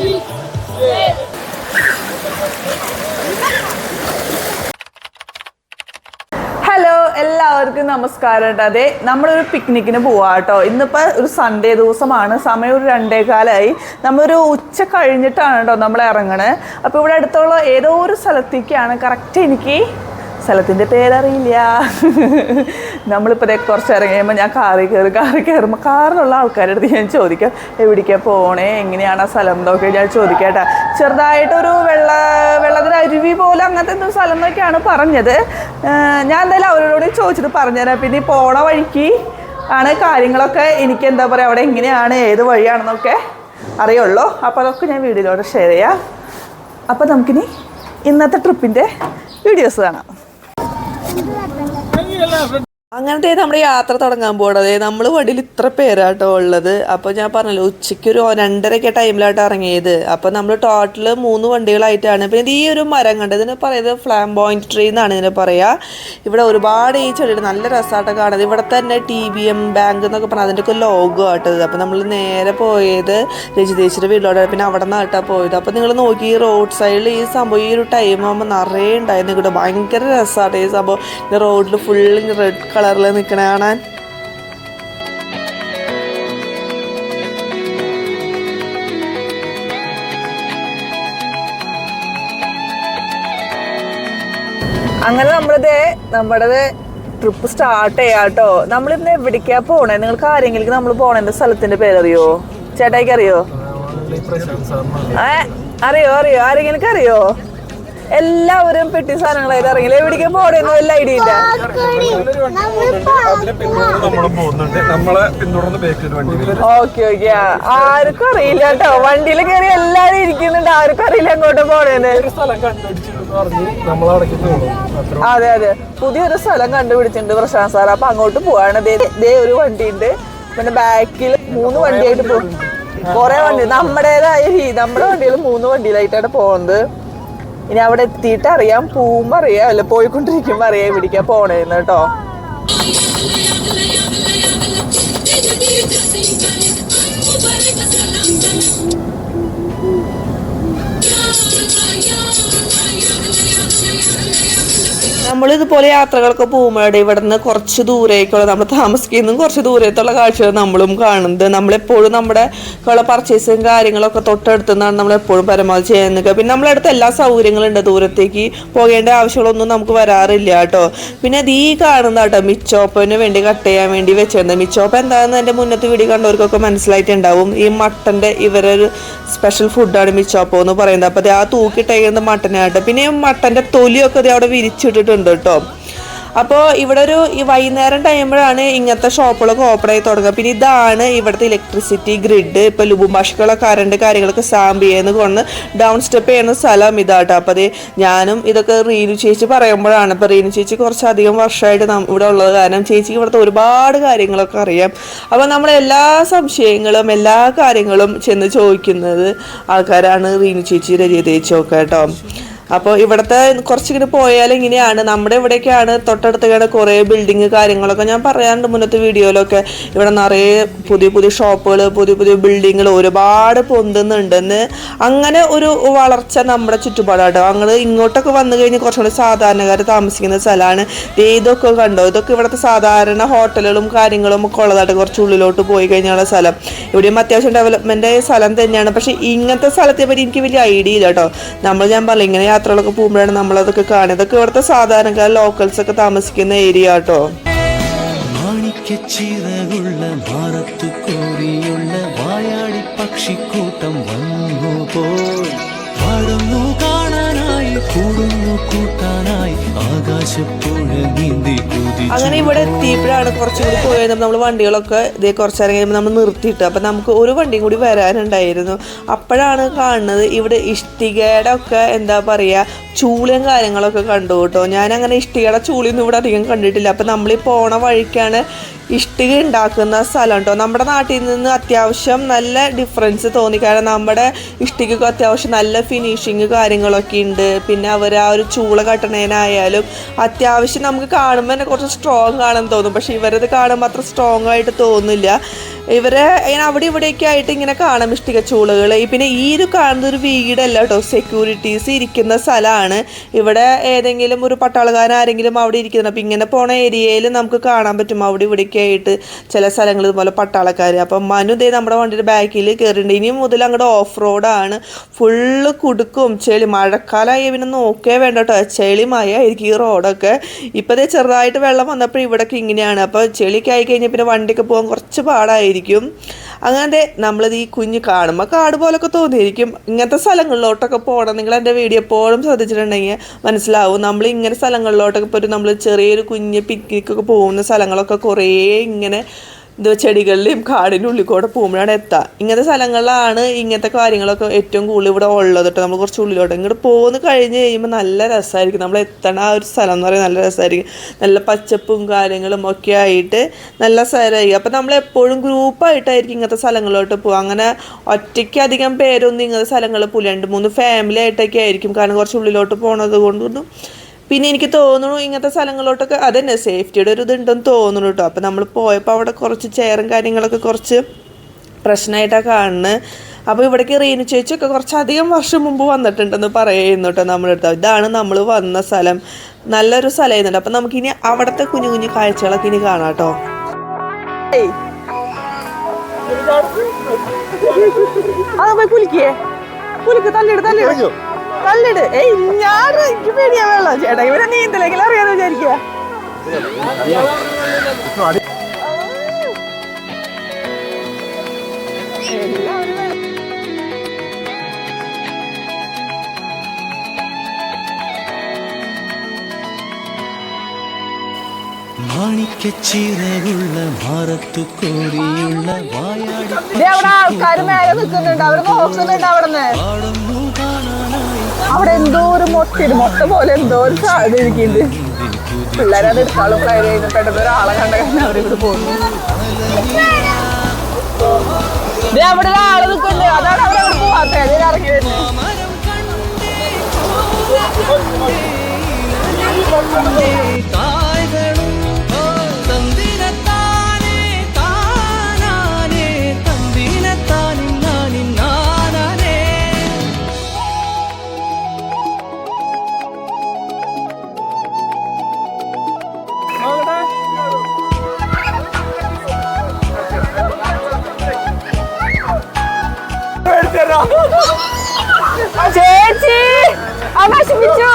Hello, എല്ലാവർക്കും നമസ്കാരം. അതെ, നമ്മളൊരു പിക്നിക്കിന് പോവാം കേട്ടോ. ഇന്നിപ്പോൾ ഒരു സൺഡേ ദിവസമാണ്. സമയം ഒരു 2:15. നമ്മളൊരു ഉച്ച കഴിഞ്ഞിട്ടാണ് കേട്ടോ നമ്മൾ ഇറങ്ങണത്. അപ്പോൾ ഇവിടെ അടുത്തുള്ള ഏതോ ഒരു സ്ഥലത്തേക്കാണ്. കറക്റ്റ് എനിക്ക് സ്ഥലത്തിൻ്റെ പേരറിയില്ല. നമ്മളിപ്പോൾ കുറച്ച് ഇറങ്ങി കഴിയുമ്പോൾ ഞാൻ കാറിൽ കയറുമ്പോൾ കാറിലുള്ള ആൾക്കാരുടെ അടുത്ത് ഞാൻ ചോദിക്കാം എവിടേക്കാണ് പോണേ, എങ്ങനെയാണ് ആ സ്ഥലം എന്നൊക്കെ ഞാൻ ചോദിക്കാം കേട്ടോ. ചെറുതായിട്ടൊരു വെള്ളത്തിന് അരുവി പോലെ അങ്ങനത്തെ എന്തോ സ്ഥലം എന്നൊക്കെയാണ് പറഞ്ഞത്. ഞാൻ എന്തായാലും അവരോട് ചോദിച്ചിട്ട് പറഞ്ഞുതരാം. പിന്നെ പോണ വഴിക്ക് ആണ് കാര്യങ്ങളൊക്കെ എനിക്ക് എന്താ പറയുക, അവിടെ എങ്ങനെയാണ് ഏത് വഴിയാണെന്നൊക്കെ അറിയുള്ളൂ. അപ്പോൾ അതൊക്കെ ഞാൻ വീഡിയോയിലൂടെ ഷെയർ ചെയ്യാം. അപ്പോൾ നമുക്കിനി ഇന്നത്തെ ട്രിപ്പിൻ്റെ വീഡിയോസ് കാണാം. അങ്ങനത്തെ നമ്മുടെ യാത്ര തുടങ്ങാൻ പോകണത് നമ്മൾ വണ്ടിയിൽ ഇത്ര പേരാട്ടോ ഉള്ളത്. അപ്പോൾ ഞാൻ പറഞ്ഞല്ലോ ഉച്ചയ്ക്ക് ഒരു 2:30 ടൈമിലായിട്ട് ഇറങ്ങിയത്. അപ്പോൾ നമ്മൾ ടോട്ടൽ 3 വണ്ടികളായിട്ടാണ്. പിന്നെ ഈ ഒരു മരം കണ്ടത് ഇതിന് പറയുന്നത് ഫ്ലാംബോയിൻറ്റ് ട്രീ എന്നാണ് ഇതിനെ പറയുക. ഇവിടെ ഒരുപാട് ഈ ചെടികൾ നല്ല രസമായിട്ട് കാണുന്നത്. ഇവിടെ തന്നെ TBM ബാങ്ക് എന്നൊക്കെ പറഞ്ഞാൽ അതിൻ്റെയൊക്കെ ലോഗോ ആട്ടത്. അപ്പോൾ നമ്മൾ നേരെ പോയത് രജിതേച്ചിയുടെ വീട്ടിലോട്ട്. പിന്നെ അവിടെ നിന്നായിട്ടാണ് പോയത്. അപ്പോൾ നിങ്ങൾ നോക്കി ഈ റോഡ് സൈഡിൽ ഈ സംഭവം ഈ ഒരു ടൈം ആകുമ്പോൾ നിറയെ ഉണ്ടായിരുന്നു. ഇവിടെ ഭയങ്കര രസമായിട്ട് ഈ സംഭവം. ഈ റോഡിൽ ഫുൾ റെഡ് കളറിൽ നിൽക്കണ കാണാൻ. അങ്ങനെ നമ്മുടെ ട്രിപ്പ് സ്റ്റാർട്ട് ചെയ്യാട്ടോ. നമ്മളിന്ന് എവിടേക്കാ പോണേ? നിങ്ങൾക്ക് ആരെങ്കിലും നമ്മൾ പോണേന്റെ സ്ഥലത്തിന്റെ പേരറിയോ? ചേട്ടായിക്ക് അറിയോ? അറിയോ ആരെങ്കിലും അറിയോ? എല്ലാവരും പെട്ടി സാധനങ്ങളായിട്ട് ഇറങ്ങില്ല. എവിടേക്കും പോണേന്ന് വല്ല ഐഡിയ ഇല്ല. ഓക്കെ ആർക്കും അറിയില്ല കേട്ടോ. വണ്ടിയിൽ കയറി എല്ലാരും ഇരിക്കുന്നുണ്ട്. ആർക്കും അറിയില്ല എങ്ങോട്ട് പോണേന്ന്. അതെ പുതിയൊരു സ്ഥലം കണ്ടുപിടിച്ചിട്ടുണ്ട് പ്രശാന്ത് സാർ. അപ്പൊ അങ്ങോട്ട് പോവാണ്. ദേ ഒരു വണ്ടി ഉണ്ട്. പിന്നെ ബാക്കിൽ 3 വണ്ടിയായിട്ട് പോകും. കുറെ വണ്ടി നമ്മുടെ വണ്ടിയിൽ 3 വണ്ടിയിലായിട്ടാണ് പോകുന്നത്. ഇനി അവിടെ എത്തിയിട്ട് അറിയാം. പോകുമ്പോൾ അറിയാം, അല്ല പോയിക്കൊണ്ടിരിക്കുമ്പോൾ അറിയാം എവിടേക്കാ പോണേന്ന് കേട്ടോ. നമ്മളിതുപോലെ യാത്രകളൊക്കെ പോകുമ്പോഴേ ഇവിടെ നിന്ന് കുറച്ച് ദൂരേക്കുള്ള നമ്മൾ താമസിക്കുന്നതും കുറച്ച് ദൂരത്തുള്ള കാഴ്ചകൾ നമ്മളും കാണുന്നത്. നമ്മളെപ്പോഴും നമ്മുടെ പർച്ചേസും കാര്യങ്ങളൊക്കെ തൊട്ടടുത്ത് നിന്നാണ് നമ്മളെപ്പോഴും പരമാവധി ചെയ്യുന്നത്. പിന്നെ നമ്മളടുത്ത് എല്ലാ സൗകര്യങ്ങളുണ്ട്. ദൂരത്തേക്ക് പോകേണ്ട ആവശ്യങ്ങളൊന്നും നമുക്ക് വരാറില്ല കേട്ടോ. പിന്നെ ഈ കാണുന്ന കേട്ടോ മിച്ചോപ്പന് വേണ്ടി കട്ട് ചെയ്യാൻ വേണ്ടി വെച്ചിരുന്നത്. മിച്ചോപ്പ എന്താണെന്ന് എൻ്റെ മുന്നത്തെ വീഡിയോ കണ്ടവർക്കൊക്കെ മനസ്സിലായിട്ടുണ്ടാവും. ഈ മട്ടൻ്റെ ഇവരൊരു സ്പെഷ്യൽ ഫുഡാണ് മിച്ചോപ്പോ എന്ന് പറയുന്നത്. അപ്പോൾ അത് ആ തൂക്കിട്ടേക്കുന്നത് മട്ടനായിട്ട്. പിന്നെ ഈ മട്ടൻ്റെ തൊലിയൊക്കെ അത് അവിടെ വിരിച്ചിട്ടിട്ടുണ്ട് കേട്ടോ. അപ്പോൾ ഇവിടെ ഈ വൈകുന്നേരം ടൈമിലാണ് ഇങ്ങനത്തെ ഷോപ്പുകളൊക്കെ ഓപ്പൺ ആയി തുടങ്ങുക. പിന്നെ ഇതാണ് ഇവിടുത്തെ ഇലക്ട്രിസിറ്റി ഗ്രിഡ്. ഇപ്പോൾ ലുബുംബാഷിക്കുള്ള കറണ്ട് കാര്യങ്ങളൊക്കെ സാമ്പിയെന്ന് കൊണ്ട് ഡൗൺ സ്റ്റെപ്പ് ചെയ്യുന്ന സ്ഥലം ഇതാട്ടോ. അപ്പോൾ അത് ഞാനും ഇതൊക്കെ റീനു ചേച്ചി പറയുമ്പോഴാണ്. ഇപ്പോൾ റീനു ചേച്ചി കുറച്ചധികം വർഷമായിട്ട് ഇവിടെ ഉള്ളത് കാരണം ചേച്ചിക്ക് ഇവിടുത്തെ ഒരുപാട് കാര്യങ്ങളൊക്കെ അറിയാം. അപ്പോൾ നമ്മുടെ എല്ലാ സംശയങ്ങളും എല്ലാ കാര്യങ്ങളും ചെന്ന് ചോദിക്കുന്നത് ആൾക്കാരാണ് റീനു ചേച്ചി രജിത ചേച്ചിയൊക്കെ കേട്ടോ. അപ്പോൾ ഇവിടുത്തെ കുറച്ചിങ്ങനെ പോയാൽ ഇങ്ങനെയാണ്. നമ്മുടെ ഇവിടേക്കാണ് തൊട്ടടുത്തൊക്കെയാണ് കുറേ ബിൽഡിങ് കാര്യങ്ങളൊക്കെ ഞാൻ പറയാറുണ്ട് മുന്നത്തെ വീഡിയോയിലൊക്കെ. ഇവിടെ നിറയെ പുതിയ ഷോപ്പുകൾ പുതിയ ബിൽഡിങ്ങുകൾ ഒരുപാട് പൊന്തുന്നുണ്ടെന്ന്. അങ്ങനെ ഒരു വളർച്ച നമ്മുടെ ചുറ്റുപാടാട്ടോ. അങ്ങനെ ഇങ്ങോട്ടൊക്കെ വന്നു കഴിഞ്ഞ് കുറച്ചുകൂടി സാധാരണക്കാർ താമസിക്കുന്ന സ്ഥലമാണ്. ഇതൊക്കെ കണ്ടോ, ഇതൊക്കെ ഇവിടുത്തെ സാധാരണ ഹോട്ടലുകളും കാര്യങ്ങളും ഒക്കെ ഉള്ളതായിട്ട് കുറച്ച് ഉള്ളിലോട്ട് പോയി കഴിഞ്ഞുള്ള സ്ഥലം. ഇവിടെയും അത്യാവശ്യം ഡെവലപ്മെൻ്റ് സ്ഥലം തന്നെയാണ്. പക്ഷേ ഇങ്ങനത്തെ സ്ഥലത്തെ പറ്റി എനിക്ക് വലിയ ഐഡിയ ഇല്ല കേട്ടോ. ഞാൻ പറഞ്ഞ ഇങ്ങനെ യാത്രകളൊക്കെ പോകുമ്പോഴാണ് നമ്മളതൊക്കെ കാണുന്നത്. ഇതൊക്കെ ഇവിടുത്തെ സാധാരണക്കാർ ലോക്കൽസ് ഒക്കെ താമസിക്കുന്ന ഏരിയ കേട്ടോ. വായാടി പക്ഷിക്കൂട്ടം വന്നു പോയി കാണാനായി കൂടുന്നു കൂട്ടാനായി ആകാശപ്പുഴ നീന്തി. അങ്ങനെ ഇവിടെ എത്തിയപ്പോഴാണ് കുറച്ചുകൂടി പോയത്. നമ്മൾ വണ്ടികളൊക്കെ ഇതേ കുറച്ചിറങ്ങി കഴിയുമ്പോൾ നമ്മൾ നിർത്തിയിട്ട് അപ്പോൾ നമുക്ക് ഒരു വണ്ടിയും കൂടി വരാനുണ്ടായിരുന്നു. അപ്പോഴാണ് കാണുന്നത് ഇവിടെ ഇഷ്ടികയുടെ ഒക്കെ എന്താ പറയുക ചൂളിയും കാര്യങ്ങളൊക്കെ കണ്ടു കേട്ടോ. ഞാനങ്ങനെ ഇഷ്ടികയുടെ ചൂളിയൊന്നും ഇവിടെ അധികം കണ്ടിട്ടില്ല. അപ്പോൾ നമ്മളീ പോണ വഴിക്കാണ് ഇഷ്ടിക ഉണ്ടാക്കുന്ന സ്ഥലം കേട്ടോ. നമ്മുടെ നാട്ടിൽ നിന്ന് അത്യാവശ്യം നല്ല ഡിഫറൻസ് തോന്നി. കാരണം നമ്മുടെ ഇഷ്ടികയ്ക്ക് അത്യാവശ്യം നല്ല ഫിനിഷിങ് കാര്യങ്ങളൊക്കെ ഉണ്ട്. പിന്നെ അവർ ആ ഒരു ചൂള കട്ടണേനായാലും അത്യാവശ്യം നമുക്ക് കാണുമ്പോൾ തന്നെ കുറച്ച് സ്ട്രോങ് ആണെന്ന് തോന്നും. പക്ഷെ ഇവരത് കാണുമ്പോൾ അത്ര സ്ട്രോങ് ആയിട്ട് തോന്നില്ല. ഇവരെ ഇങ്ങനെ അവിടെ ഇവിടെയൊക്കെ ആയിട്ട് ഇങ്ങനെ കാണാം ഇഷ്ടിക ചൂളുകൾ. പിന്നെ ഈ ഒരു കാണുന്നൊരു വീടല്ല കേട്ടോ, സെക്യൂരിറ്റീസ് ഇരിക്കുന്ന സ്ഥലമാണ്. ഇവിടെ ഏതെങ്കിലും ഒരു പട്ടാളക്കാരൻ ആരെങ്കിലും അവിടെ ഇരിക്കുന്നത്. അപ്പം ഇങ്ങനെ പോണ ഏരിയയിൽ നമുക്ക് കാണാൻ പറ്റും അവിടെ ഇവിടെയൊക്കെ ആയിട്ട് ചില സ്ഥലങ്ങൾ ഇതുപോലെ പട്ടാളക്കാർ. അപ്പം മനു ദേ നമ്മുടെ വണ്ടിയുടെ ബാക്കിൽ കയറിയിട്ടുണ്ട്. ഇനി മുതൽ അങ്ങോട്ട് ഓഫ് റോഡാണ്. ഫുള്ള് കുടുക്കും ചെളി. മഴക്കാലമായി പിന്നെ നോക്കേ വേണ്ട കേട്ടോ, ചെളി മഴ ആയിരിക്കും ഈ റോഡൊക്കെ. ഇപ്പം ദേ ചെറുതായിട്ട് വെള്ളം വന്നപ്പോൾ ഇവിടെയൊക്കെ ഇങ്ങനെയാണ്. അപ്പോൾ ചെളിയൊക്കെ ആയി കഴിഞ്ഞാൽ പിന്നെ വണ്ടിയൊക്കെ പോകാൻ കുറച്ച് പാടായിരിക്കും. അങ്ങനത്തെ നമ്മളിത് ഈ കുഞ്ഞ് കാണുമ്പോൾ കാട് പോലൊക്കെ തോന്നിയിരിക്കും. ഇങ്ങനത്തെ സ്ഥലങ്ങളിലോട്ടൊക്കെ പോകണം. നിങ്ങൾ എൻ്റെ വീഡിയോ എപ്പോഴും ശ്രദ്ധിച്ചിട്ടുണ്ടെങ്കിൽ മനസ്സിലാവും. നമ്മൾ ഇങ്ങനെ സ്ഥലങ്ങളിലോട്ടൊക്കെ പോയിട്ട് നമ്മൾ ചെറിയൊരു കുഞ്ഞ് പിക്നിക്കൊക്കെ പോകുന്ന സ്ഥലങ്ങളൊക്കെ കുറേ ഇങ്ങനെ ചെടികളിലും കാടിൻ്റെ ഉള്ളിൽ കൂടെ പോകുമ്പോഴാണ് എത്തുക. ഇങ്ങനത്തെ സ്ഥലങ്ങളിലാണ് ഇങ്ങനത്തെ കാര്യങ്ങളൊക്കെ ഏറ്റവും കൂടുതൽ ഇവിടെ ഉള്ളത് കേട്ടോ. നമ്മൾ കുറച്ച് ഉള്ളിലോട്ട് ഇങ്ങോട്ട് പോകുന്ന കഴിഞ്ഞ് കഴിയുമ്പോൾ നല്ല രസമായിരിക്കും. നമ്മൾ എത്തണ ആ ഒരു സ്ഥലം എന്ന് പറയുന്നത് നല്ല രസമായിരിക്കും. നല്ല പച്ചപ്പും കാര്യങ്ങളും ഒക്കെ ആയിട്ട് നല്ല സ്ഥലമായിരിക്കും. അപ്പം നമ്മൾ എപ്പോഴും ഗ്രൂപ്പായിട്ടായിരിക്കും ഇങ്ങനത്തെ സ്ഥലങ്ങളിലോട്ട് പോകുക. അങ്ങനെ ഒറ്റയ്ക്ക് അധികം പേരൊന്നും ഇങ്ങനത്തെ സ്ഥലങ്ങളിൽ പോലും 2-3 ഫാമിലി ആയിട്ടൊക്കെ ആയിരിക്കും. കാരണം കുറച്ച് ഉള്ളിലോട്ട് പോകണത് കൊണ്ടൊന്നും. പിന്നെ എനിക്ക് തോന്നുന്നു ഇങ്ങനത്തെ സ്ഥലങ്ങളിലോട്ടൊക്കെ അതന്നെ സേഫ്റ്റിയുടെ ഒരു ഇതുണ്ടെന്ന് തോന്നുന്നു കേട്ടോ. അപ്പോൾ നമ്മൾ പോയപ്പോൾ അവിടെ കുറച്ച് ചെയറും കാര്യങ്ങളൊക്കെ കുറച്ച് പ്രശ്നമായിട്ടാണ് കാണുന്നത്. അപ്പോൾ ഇവിടേക്ക് റീനു ചേച്ചിയൊക്കെ കുറച്ചധികം വർഷം മുമ്പ് വന്നിട്ടുണ്ടെന്ന് പറയുന്നു കേട്ടോ നമ്മളെടുത്ത്. ഇതാണ് നമ്മൾ വന്ന സ്ഥലം. നല്ലൊരു സ്ഥലമായിരുന്നുണ്ട്. അപ്പം നമുക്കിനി അവിടുത്തെ കുഞ്ഞു കുഞ്ഞു കാഴ്ചകളൊക്കെ ഇനി കാണാം കേട്ടോ. അത് പോയി കുലിക്കേ, കുലിക്ക് തല്ലിട് എനിക്ക് പേടിയാ വെള്ളം. ചേട്ടാ ഇവരെ നീന്തലെങ്കിലും അറിയാന്ന് വിചാരിക്കുക. മാണിക്കച്ചിറകുള്ള ഭാരത്തു കോടിയുള്ള ആൾക്കാർ മേലെ നിൽക്കുന്നുണ്ട്. അവിടെ നോക്കുന്നുണ്ട്. അവിടെ എന്തോ ഒരു മുട്ട പോലെ എന്തോ ഒരു സാധ്യത ഇരിക്കുന്നുണ്ട്. പിള്ളേരത് എടുത്താലും ഫ്ലൈ ചെയ്ത് പെട്ടെന്ന് ഒരാളെ കണ്ട കഴിഞ്ഞാൽ അവരിവിടെ പോകുന്നു. അവിടെ ഒരാള് നിൽക്കുന്നുണ്ട്. അതാണ് അവരവിടെ പോവാത്ത ഇറങ്ങി വരുന്നത്. ചേച്ചി നശിപ്പിച്ചു.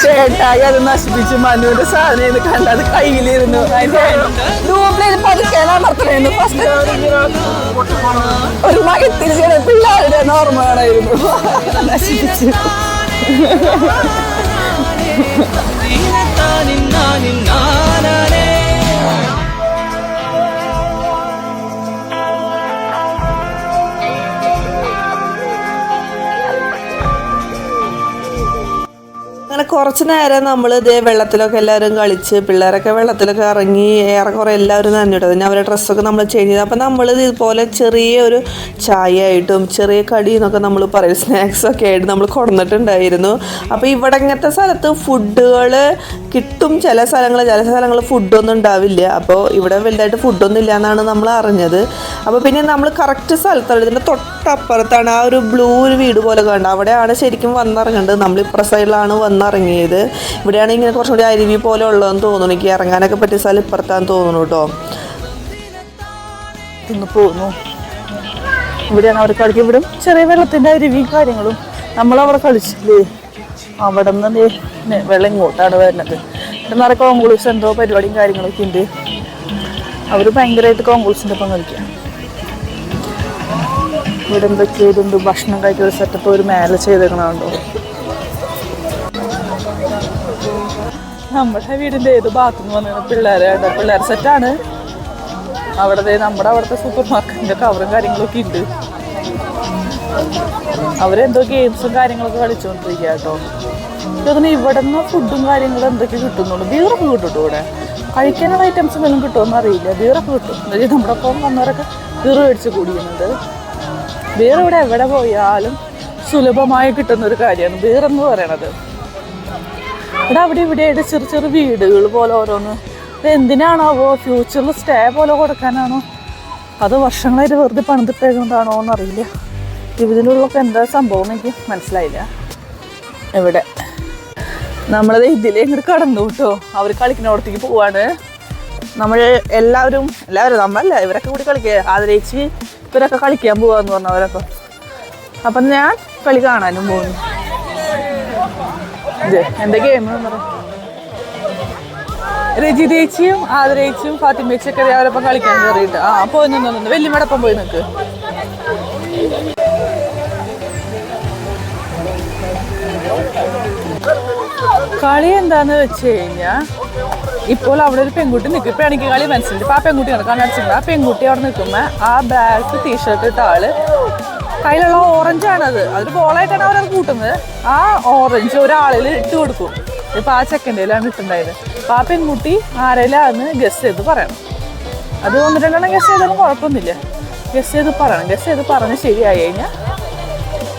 ചേട്ടായി അത് നശിപ്പിച്ച് മനുവിന്റെ സാധനം കണ്ടത് കയ്യിലിരുന്നു. അതിന്റെ ഗ്രൂപ്പിൽ പതുക്കാൻ അമർത്തണായിരുന്നു. ഫസ്റ്റ് ഒരു മകത്തിൽ ചില പിള്ളേരുടെ നോർമലായിരുന്നു. നശിപ്പിച്ച് അങ്ങനെ കുറച്ച് നേരം നമ്മൾ ഇതേ വെള്ളത്തിലൊക്കെ എല്ലാവരും കളിച്ച് പിള്ളേരൊക്കെ വെള്ളത്തിലൊക്കെ ഇറങ്ങി ഏറെക്കുറെ എല്ലാവരും നനഞ്ഞിട്ടത്. പിന്നെ അവരുടെ ഡ്രസ്സൊക്കെ നമ്മൾ ചേഞ്ച് ചെയ്ത്. അപ്പം നമ്മൾ ഇതുപോലെ ചെറിയൊരു ചായ ആയിട്ടും ചെറിയ കടി എന്നൊക്കെ നമ്മൾ പറയും സ്നാക്സൊക്കെ ആയിട്ട് നമ്മൾ കൊടുന്നിട്ടുണ്ടായിരുന്നു. അപ്പോൾ ഇവിടെ ഇങ്ങനത്തെ സ്ഥലത്ത് ഫുഡുകൾ കിട്ടും. ചില സ്ഥലങ്ങൾ ഫുഡൊന്നും ഉണ്ടാവില്ല. അപ്പോൾ ഇവിടെ വലുതായിട്ട് ഫുഡൊന്നും ഇല്ല എന്നാണ് നമ്മൾ അറിഞ്ഞത്. അപ്പോൾ പിന്നെ നമ്മൾ കറക്റ്റ് സ്ഥലത്താണ്. ഇതിൻ്റെ തൊട്ടപ്പുറത്താണ് ആ ഒരു ബ്ലൂ ഒരു വീട് പോലെ കണ്ടത്. അവിടെയാണ് ശരിക്കും വന്നിറങ്ങേണ്ടത്. നമ്മൾ ഇപ്പുറ സൈഡിലാണ് വന്നിറങ്ങിയത്. ഇവിടെയാണ് ഇങ്ങനെ കുറച്ചും കൂടി അരുവി പോലെ ഉള്ളതെന്ന് തോന്നുന്നു. എനിക്ക് ഇറങ്ങാനൊക്കെ പറ്റിയ സ്ഥലം ഇപ്പുറത്താന്ന് തോന്നുന്നു കേട്ടോ. ഇന്ന് പോകുന്നു. ഇവിടെയാണ് അവർ കളിക്കും. ഇവിടെ ചെറിയ വെള്ളത്തിൻ്റെ അരുവിയും കാര്യങ്ങളും നമ്മളവിടെ കളിച്ചില്ലേ. അവിടെ നിന്ന് വെള്ളം ഇങ്ങോട്ടാണ് വരുന്നത്. ഇവിടെ നിറയെ കോൺകുളിസ് എന്തോ പരിപാടിയും കാര്യങ്ങളൊക്കെ ഉണ്ട്. അവർ ഭയങ്കരമായിട്ട് കോൺകുളിസിൻ്റെ ഒപ്പം കളിക്കുക. ഇവിടെ എന്തൊക്കെയോ ഇതുണ്ട്. ഭക്ഷണം കഴിക്കുന്ന ഒരു സെറ്റപ്പ് ഒരു മേലെ ചെയ്തേക്കണുണ്ടോ. നമ്മുടെ വീടിൻ്റെ ഏത് ഭാഗത്തുനിന്ന് വന്നിരുന്ന പിള്ളേർ സെറ്റാണ്. നമ്മുടെ അവിടുത്തെ സൂപ്പർ മാർക്കറ്റിൻ്റെ കവറും കാര്യങ്ങളൊക്കെ ഉണ്ട്. അവരെന്തോ ഗെയിംസും കാര്യങ്ങളൊക്കെ കളിച്ചുകൊണ്ടിരിക്കുക കേട്ടോ. ഇതിന് ഇവിടെ നിന്ന് ഫുഡും കാര്യങ്ങളും എന്തൊക്കെ കിട്ടുന്നുള്ളൂ. ബീറൊക്കെ കിട്ടും ഇവിടെ. കഴിക്കാനുള്ള ഐറ്റംസ് എന്തെങ്കിലും കിട്ടുമെന്ന് അറിയില്ല. ബീറൊക്കെ കിട്ടും. എന്നുവെച്ചാൽ നമ്മുടെ ഒപ്പം വന്നവരൊക്കെ ബീർ മേടിച്ച് കുടിക്കുന്നുണ്ട്. ബീർ ഇവിടെ എവിടെ പോയാലും സുലഭമായി കിട്ടുന്നൊരു കാര്യമാണ് ബീറെന്ന് പറയണത്. ഇവിടെ അവിടെ ഇവിടെയായിട്ട് ചെറു ചെറു വീടുകൾ പോലെ ഓരോന്ന്. ഇത് എന്തിനാണാവോ? ഫ്യൂച്ചറിൽ സ്റ്റേ പോലെ കൊടുക്കാനാണോ അത് വർഷങ്ങളായിട്ട് വെറുതെ പണിതിട്ടേക്കൊണ്ടാണോ എന്നറിയില്ല. ഇതിനുള്ളൊക്കെ എന്താ സംഭവം എനിക്ക് മനസ്സിലായില്ല. ഇവിടെ നമ്മളത് ഇതിലേ ഇങ്ങോട്ട് കടന്നു കേട്ടോ. അവർ കളിക്കുന്നിടത്തേക്ക് പോവാണ്. നമ്മൾ എല്ലാവരും നമ്മളല്ല ഇവരൊക്കെ കൂടി കളിക്കുക. ആദരിച്ച് ഇവരൊക്കെ കളിക്കാൻ പോവാന്ന് പറഞ്ഞവരൊക്കെ. അപ്പം ഞാൻ കളി കാണാനും പോകുന്നു. ഇത് എന്താ ഗെയിം എന്ന് പറയാം. രജിതേച്ചിയും ആദരേച്ചിയും ഫാത്തിമേച്ചിയൊക്കെ അവരൊപ്പം കളിക്കാൻ കയറിയിട്ട് പോയി നിന്നു. വെല്ലുമടപ്പം പോയി നിൽക്ക്. കളി എന്താന്ന് വെച്ച് കഴിഞ്ഞാൽ ഇപ്പോൾ അവിടെ ഒരു പെൺകുട്ടി നിൽക്കും. ഇപ്പം എനിക്ക് കളി മനസ്സിലുണ്ട്. ഇപ്പം ആ പെൺകുട്ടിയാണ് കണ്ണടച്ചിട്ടുണ്ട്. ആ പെൺകുട്ടി അവിടെ നിൽക്കുമ്പോൾ ആ ബ്ലാക്ക് ടീഷർട്ട് ഇട്ട ആള് കയ്യിലുള്ള ഓറഞ്ചാണത്. അതൊരു ബോളായിട്ടാണ് അവരത് കൂട്ടുന്നത്. ആ ഓറഞ്ച് ഒരാളിൽ ഇട്ട് കൊടുക്കും. ഇപ്പം ആ സെക്കൻഡിലാണ് ഇട്ടുണ്ടായത്. അപ്പം ആ പെൺകുട്ടി ആരെല്ലാന്ന് ഗസ് ചെയ്ത് പറയണം. അത് 1-2 ഗസ് ചെയ്താലും കുഴപ്പമൊന്നുമില്ല. ഗസ് ചെയ്ത് പറയണം. ഗസ് ചെയ്ത് പറഞ്ഞ് ശരിയായി കഴിഞ്ഞാൽ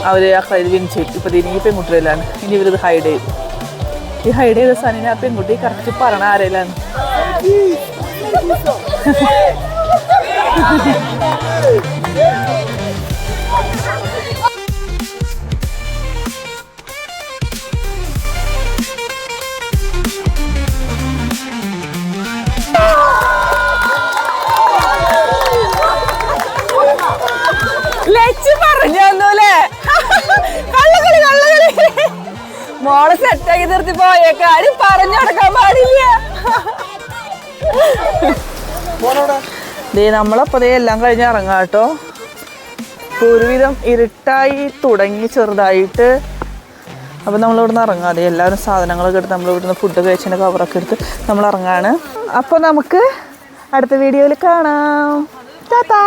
അവർ ആ കളി വിൻ ചെയ്തു. ഇപ്പം ഇനി ഈ പെൺകുട്ടിയിലാണ്. ഇനി ഇവരിത് ഹൈഡ് ചെയ്തു. ഈ ഹൈഡ് ചെയ്ത സാധനം ആ പെൺകുട്ടി കറക്റ്റ് പറയണം ആരെല്ലാന്ന്. പറഞ്ഞല്ലേ കള്ളകളി മോളെ സെറ്റാക്കി നിർത്തി പോയ കാര്യം പറഞ്ഞു കൊടുക്കാൻ പാടില്ല. നമ്മളപ്പതേ എല്ലാം കഴിഞ്ഞ് ഇറങ്ങാം കേട്ടോ. ഒരുവിധം ഇരുട്ടായി തുടങ്ങി ചെറുതായിട്ട്. അപ്പം നമ്മളിവിടുന്ന് ഇറങ്ങാതെ എല്ലാവരും സാധനങ്ങളൊക്കെ എടുത്ത് നമ്മളിവിടുന്ന് ഫുഡ് കഴിച്ചതിൻ്റെ കവറൊക്കെ എടുത്ത് നമ്മൾ ഇറങ്ങാണ്. അപ്പോൾ നമുക്ക് അടുത്ത വീഡിയോയിൽ കാണാം. ടാറ്റാ.